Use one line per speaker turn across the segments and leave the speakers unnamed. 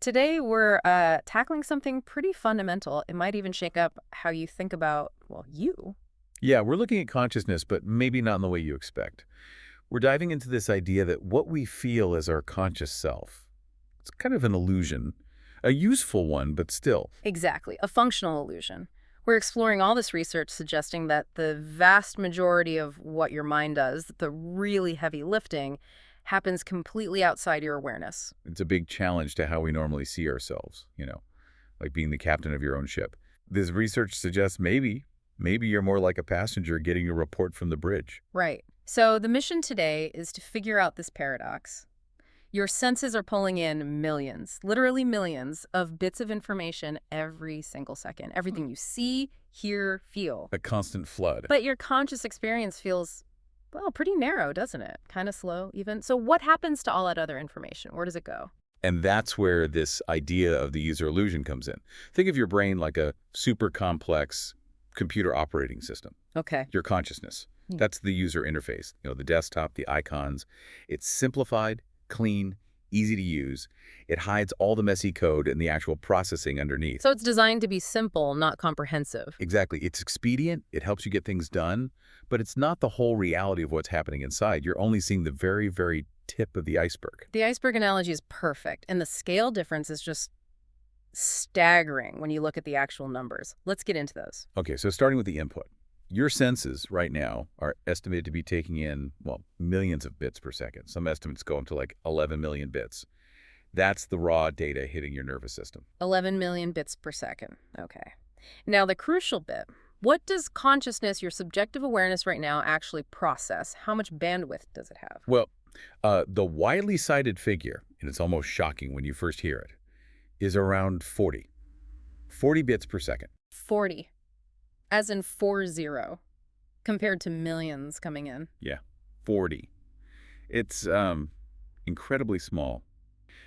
Today we're tackling something pretty fundamental. It might even shake up how you think about, well, you.
Yeah, we're looking at consciousness, but maybe not in the way you expect. We're diving into this idea that what we feel is our conscious self. It's kind of an illusion, a useful one, but still.
Exactly, a functional illusion. We're exploring all this research suggesting that the vast majority of what your mind does, the really heavy lifting, happens completely outside your awareness.
It's a big challenge to how we normally see ourselves, like being the captain of your own ship. This research suggests maybe you're more like a passenger getting a report from the bridge.
Right. So the mission today is to figure out this paradox. Your senses are pulling in millions, literally millions, of bits of information every single second. Everything you see, hear, feel.
A constant flood.
But your conscious experience feels, well, pretty narrow, doesn't it? Kind of slow, even. So what happens to all that other information? Where does it go?
And that's where this idea of the user illusion comes in. Think of your brain like a super complex computer operating system.
Okay.
Your consciousness.
Hmm.
That's the user interface. The desktop, the icons. It's simplified, clean, easy to use. It hides all the messy code and the actual processing underneath.
So it's designed to be simple, not comprehensive.
Exactly. It's expedient. It helps you get things done, but it's not the whole reality of what's happening inside. You're only seeing the very, very tip of the iceberg.
The iceberg analogy is perfect, and the scale difference is just staggering when you look at the actual numbers. Let's get into those.
Okay, so starting with the input. Your senses right now are estimated to be taking in, well, millions of bits per second. Some estimates go up to like 11 million bits. That's the raw data hitting your nervous system.
11 million bits per second. Okay. Now, the crucial bit. What does consciousness, your subjective awareness right now, actually process? How much bandwidth does it have?
Well, the widely cited figure, and it's almost shocking when you first hear it, is around 40. 40 bits per second.
40. As in 40, compared to millions coming in.
Yeah, 40. It's incredibly small.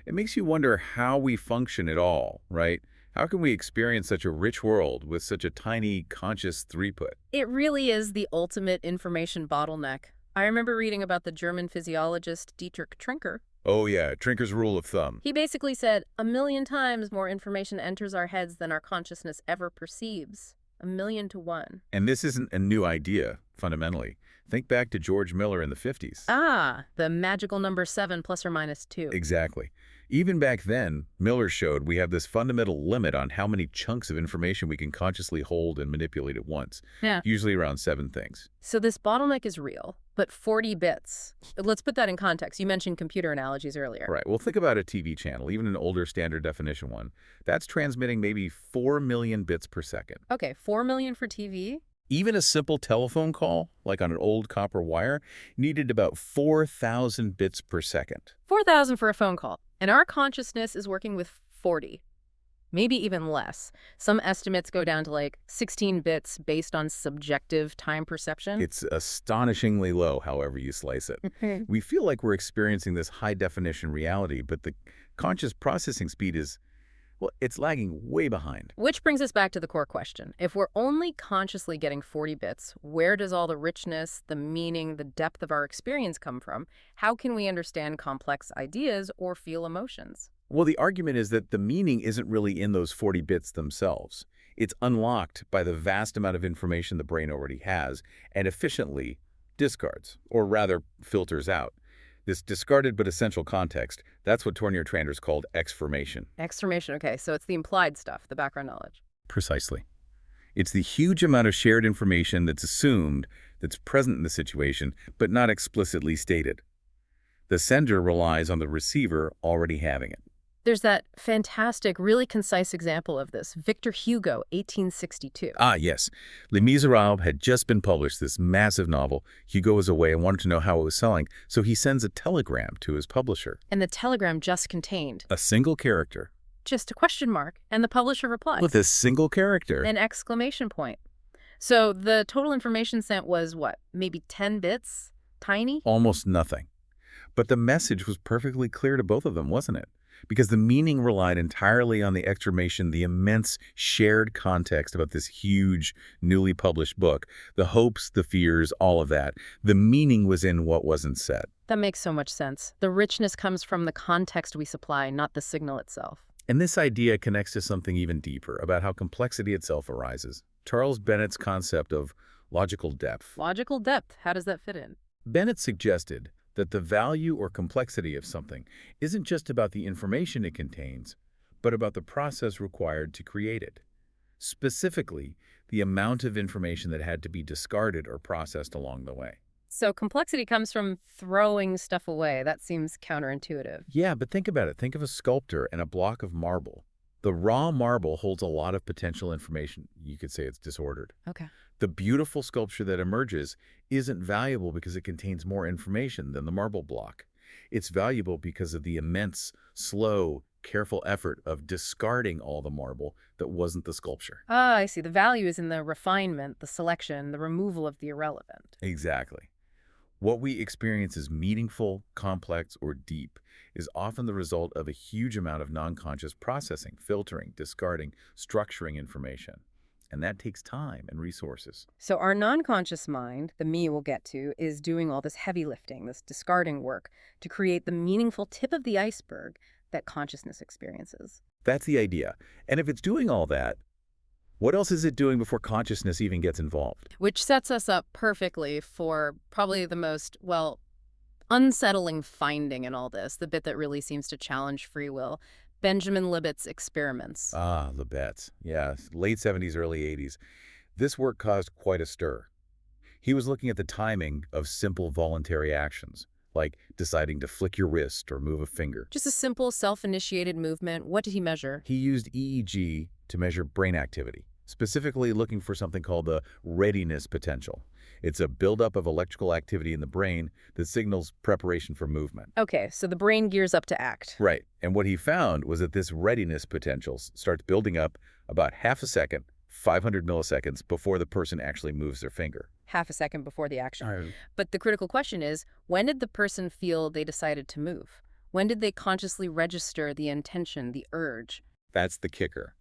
It makes you wonder how we function at all, right? How can we experience such a rich world with such a tiny conscious throughput?
It really is the ultimate information bottleneck. I remember reading about the German physiologist Dietrich Trinker.
Oh yeah, Trinker's rule of thumb.
He basically said 1,000,000 times more information enters our heads than our consciousness ever perceives. 1,000,000 to 1.
And this isn't a new idea, fundamentally. Think back to George Miller in the 50s.
Ah, the magical number 7 plus or minus 2.
Exactly. Even back then, Miller showed we have this fundamental limit on how many chunks of information we can consciously hold and manipulate at once.
Yeah.
Usually around 7 things.
So this bottleneck is real, but 40 bits. Let's put that in context. You mentioned computer analogies earlier.
Right. Well, think about a TV channel, even an older standard definition one. That's transmitting maybe 4 million bits per second.
Okay, 4 million for TV?
Even a simple telephone call, like on an old copper wire, needed about 4,000 bits per second.
4,000 for a phone call. And our consciousness is working with 40. Maybe even less. Some estimates go down to like 16 bits based on subjective time perception.
It's astonishingly low, however you slice it. We feel like we're experiencing this high-definition reality, but the conscious processing speed is, well, it's lagging way behind.
Which brings us back to the core question. If we're only consciously getting 40 bits, where does all the richness, the meaning, the depth of our experience come from? How can we understand complex ideas or feel emotions?
Well, the argument is that the meaning isn't really in those 40 bits themselves. It's unlocked by the vast amount of information the brain already has and efficiently discards, or rather filters out. This discarded but essential context, that's what Nørretranders called exformation.
Exformation, okay, so it's the implied stuff, the background knowledge.
Precisely. It's the huge amount of shared information that's assumed, that's present in the situation, but not explicitly stated. The sender relies on the receiver already having it.
There's that fantastic, really concise example of this, Victor Hugo, 1862.
Ah, yes. Les Miserables had just been published, this massive novel. Hugo was away and wanted to know how it was selling, so he sends a telegram to his publisher.
And the telegram just contained
A single character.
just a question mark, and the publisher replies.
With a single character.
An exclamation point. So the total information sent was what, maybe 10 bits? Tiny?
Almost nothing. But the message was perfectly clear to both of them, wasn't it? Because the meaning relied entirely on the exformation, the immense shared context about this huge, newly published book, the hopes, the fears, all of that. The meaning was in what wasn't said.
That makes so much sense. The richness comes from the context we supply, not the signal itself.
And this idea connects to something even deeper about how complexity itself arises. Charles Bennett's concept of logical depth.
Logical depth, how does that fit in?
Bennett suggested that the value or complexity of something isn't just about the information it contains, but about the process required to create it. Specifically, the amount of information that had to be discarded or processed along the way.
So complexity comes from throwing stuff away. That seems counterintuitive.
Yeah, but think about it. Think of a sculptor and a block of marble. The raw marble holds a lot of potential information. You could say it's disordered.
Okay.
The beautiful sculpture that emerges isn't valuable because it contains more information than the marble block. It's valuable because of the immense, slow, careful effort of discarding all the marble that wasn't the sculpture.
Ah, I see. The value is in the refinement, the selection, the removal of the irrelevant.
Exactly. What we experience as meaningful, complex, or deep is often the result of a huge amount of non-conscious processing, filtering, discarding, structuring information. And that takes time and resources.
So our non-conscious mind, the me we'll get to, is doing all this heavy lifting, this discarding work to create the meaningful tip of the iceberg that consciousness experiences.
That's the idea. And if it's doing all that, what else is it doing before consciousness even gets involved?
Which sets us up perfectly for probably the most, well, unsettling finding in all this, the bit that really seems to challenge free will, Benjamin Libet's experiments.
Ah, Libet's. Yeah, late 70s, early 80s. This work caused quite a stir. He was looking at the timing of simple voluntary actions, like deciding to flick your wrist or move a finger.
Just a simple self-initiated movement. What did he measure?
He used EEG to measure brain activity, specifically looking for something called the readiness potential. It's a buildup of electrical activity in the brain that signals preparation for movement.
Okay, so the brain gears up to act.
Right. And what he found was that this readiness potential starts building up about half a second, 500 milliseconds before the person actually moves their finger.
Half a second before the action.
Right.
But the critical question is, when did the person feel they decided to move? When did they consciously register the intention, the urge?
That's the kicker.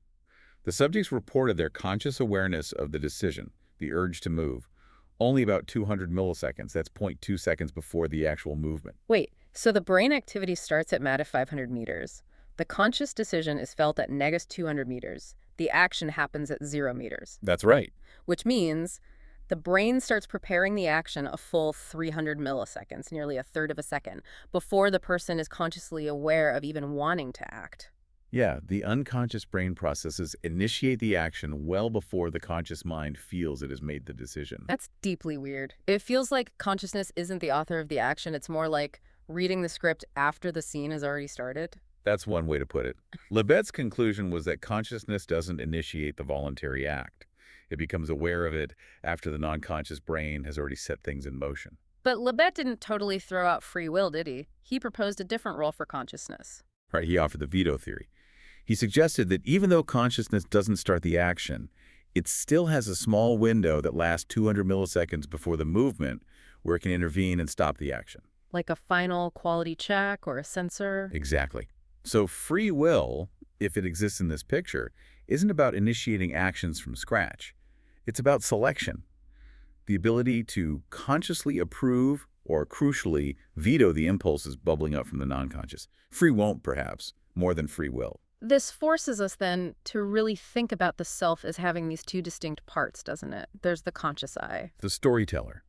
The subjects reported their conscious awareness of the decision, the urge to move, only about 200 milliseconds. That's 0.2 seconds before the actual movement.
Wait, so the brain activity starts at -500 meters. The conscious decision is felt at -200 meters. The action happens at 0 meters.
That's right.
Which means the brain starts preparing the action a full 300 milliseconds, nearly a third of a second, before the person is consciously aware of even wanting to act.
Yeah, the unconscious brain processes initiate the action well before the conscious mind feels it has made the decision.
That's deeply weird. It feels like consciousness isn't the author of the action. It's more like reading the script after the scene has already started.
That's one way to put it. Libet's conclusion was that consciousness doesn't initiate the voluntary act. It becomes aware of it after the non-conscious brain has already set things in motion.
But Libet didn't totally throw out free will, did he? He proposed a different role for consciousness.
Right, he offered the veto theory. He suggested that even though consciousness doesn't start the action, it still has a small window that lasts 200 milliseconds before the movement where it can intervene and stop the action.
Like a final quality check or a sensor?
Exactly. So free will, if it exists in this picture, isn't about initiating actions from scratch. It's about selection, the ability to consciously approve or, crucially, veto the impulses bubbling up from the non-conscious. Free won't, perhaps, more than free will.
This forces us, then, to really think about the self as having these two distinct parts, doesn't it? There's the conscious I.
The storyteller,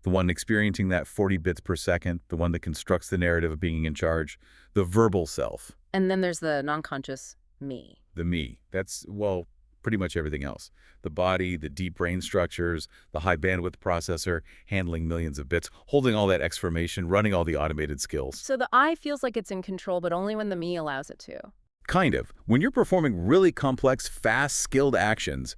the one experiencing that 40 bits per second, the one that constructs the narrative of being in charge, the verbal self.
And then there's the non-conscious me.
The me. That's, well, pretty much everything else. The body, the deep brain structures, the high bandwidth processor, handling millions of bits, holding all that information, running all the automated skills.
So the I feels like it's in control, but only when the me allows it to.
Kind of. When you're performing really complex, fast, skilled actions,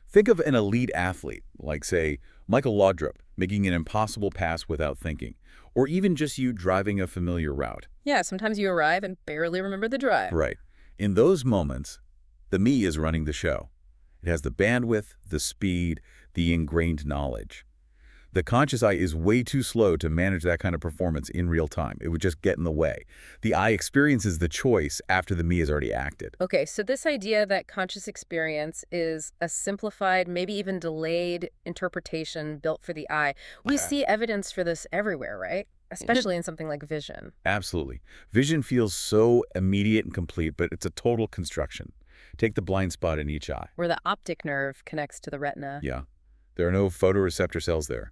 think of an elite athlete, like, say, Michael Laudrup, making an impossible pass without thinking, or even just you driving a familiar route.
Yeah, sometimes you arrive and barely remember the drive.
Right. In those moments, the me is running the show. It has the bandwidth, the speed, the ingrained knowledge. The conscious I is way too slow to manage that kind of performance in real time. It would just get in the way. The I experiences the choice after the me has already acted.
Okay, so this idea that conscious experience is a simplified, maybe even delayed interpretation built for the I, we see evidence for this everywhere, right? especially in something like vision.
Absolutely. Vision feels so immediate and complete, but it's a total construction. Take the blind spot in each eye.
Where the optic nerve connects to the retina.
Yeah, there are no photoreceptor cells there.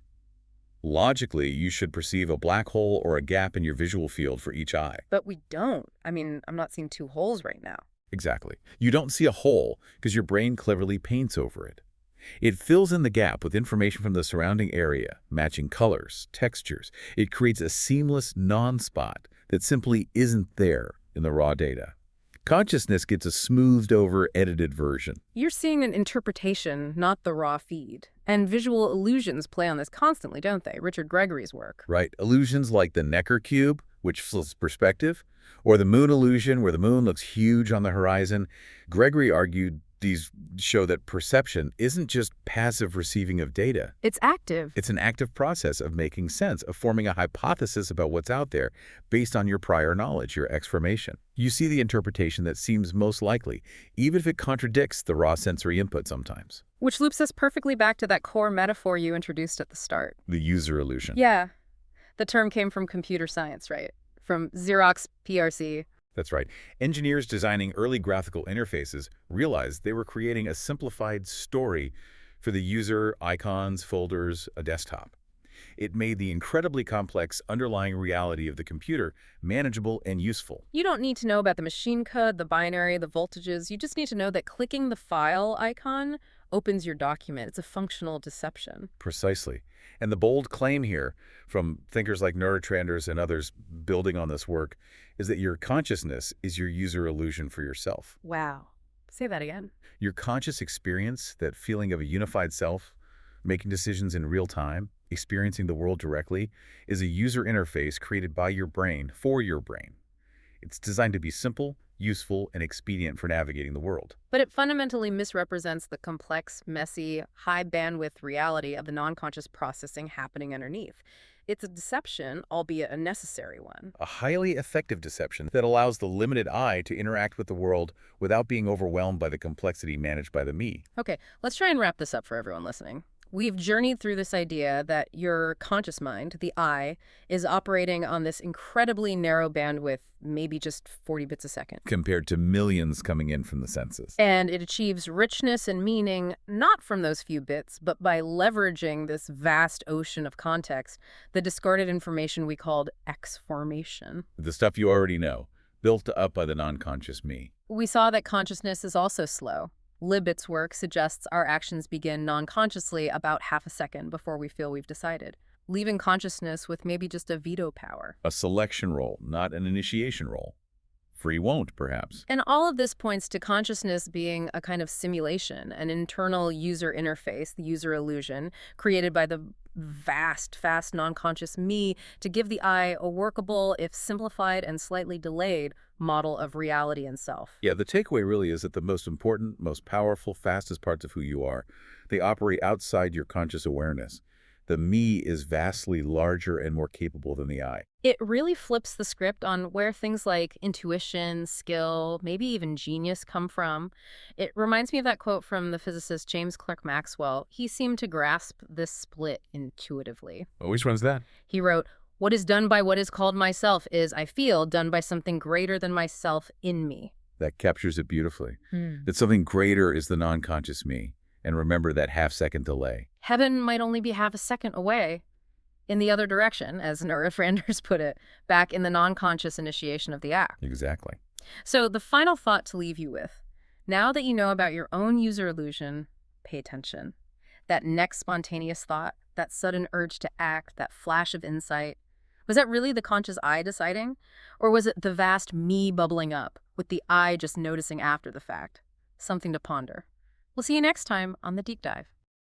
Logically, you should perceive a black hole or a gap in your visual field for each eye.
But we don't. I mean, I'm not seeing two holes right now.
Exactly. You don't see a hole because your brain cleverly paints over it. It fills in the gap with information from the surrounding area, matching colors, textures. It creates a seamless non-spot that simply isn't there in the raw data. Consciousness gets a smoothed-over, edited version.
You're seeing an interpretation, not the raw feed. And visual illusions play on this constantly, don't they? Richard Gregory's work.
Right. Illusions like the Necker cube, which flips perspective, or the moon illusion, where the moon looks huge on the horizon. Gregory argued these show that perception isn't just passive receiving of data.
It's active.
It's an active process of making sense, of forming a hypothesis about what's out there based on your prior knowledge, your exformation. You see the interpretation that seems most likely, even if it contradicts the raw sensory input sometimes.
Which loops us perfectly back to that core metaphor you introduced at the start.
The user illusion.
Yeah. The term came from computer science, right? From Xerox PRC.
That's right. Engineers designing early graphical interfaces realized they were creating a simplified story for the user, icons, folders, a desktop. It made the incredibly complex underlying reality of the computer manageable and useful.
You don't need to know about the machine code, the binary, the voltages. You just need to know that clicking the file icon opens your document. It's a functional deception.
Precisely. And the bold claim here from thinkers like Nørretranders and others building on this work is that your consciousness is your user illusion for yourself.
Wow. Say that again.
Your conscious experience, that feeling of a unified self, making decisions in real time, experiencing the world directly, is a user interface created by your brain for your brain. It's designed to be simple, useful, and expedient for navigating the world.
But it fundamentally misrepresents the complex, messy, high-bandwidth reality of the non-conscious processing happening underneath. It's a deception, albeit a necessary one.
A highly effective deception that allows the limited I to interact with the world without being overwhelmed by the complexity managed by the me.
Okay, let's try and wrap this up for everyone listening. We've journeyed through this idea that your conscious mind, the I, is operating on this incredibly narrow bandwidth, maybe just 40 bits a second.
Compared to millions coming in from the senses.
And it achieves richness and meaning not from those few bits, but by leveraging this vast ocean of context, the discarded information we called exformation.
The stuff you already know, built up by the non-conscious me.
We saw that consciousness is also slow. Libet's work suggests our actions begin non-consciously about half a second before we feel we've decided, leaving consciousness with maybe just a veto power.
A selection role, not an initiation role. Free won't, perhaps.
And all of this points to consciousness being a kind of simulation, an internal user interface, the user illusion, created by the vast, fast, non-conscious me to give the I a workable, if simplified and slightly delayed, model of reality and self.
Yeah, the takeaway really is that the most important, most powerful, fastest parts of who you are, they operate outside your conscious awareness. The me is vastly larger and more capable than the I.
It really flips the script on where things like intuition, skill, maybe even genius come from. It reminds me of that quote from the physicist James Clerk Maxwell. He seemed to grasp this split intuitively.
Oh, which one's that?
He wrote, "What is done by what is called myself is, I feel, done by something greater than myself in me."
That captures it beautifully. That something greater is the non-conscious me. And remember that half-second delay.
Heaven might only be half a second away in the other direction, as Nørretranders put it, back in the non-conscious initiation of the act.
Exactly.
So the final thought to leave you with, now that you know about your own user illusion, pay attention. That next spontaneous thought, that sudden urge to act, that flash of insight, was that really the conscious I deciding? Or was it the vast me bubbling up, with the I just noticing after the fact? Something to ponder. We'll see you next time on The Deep Dive.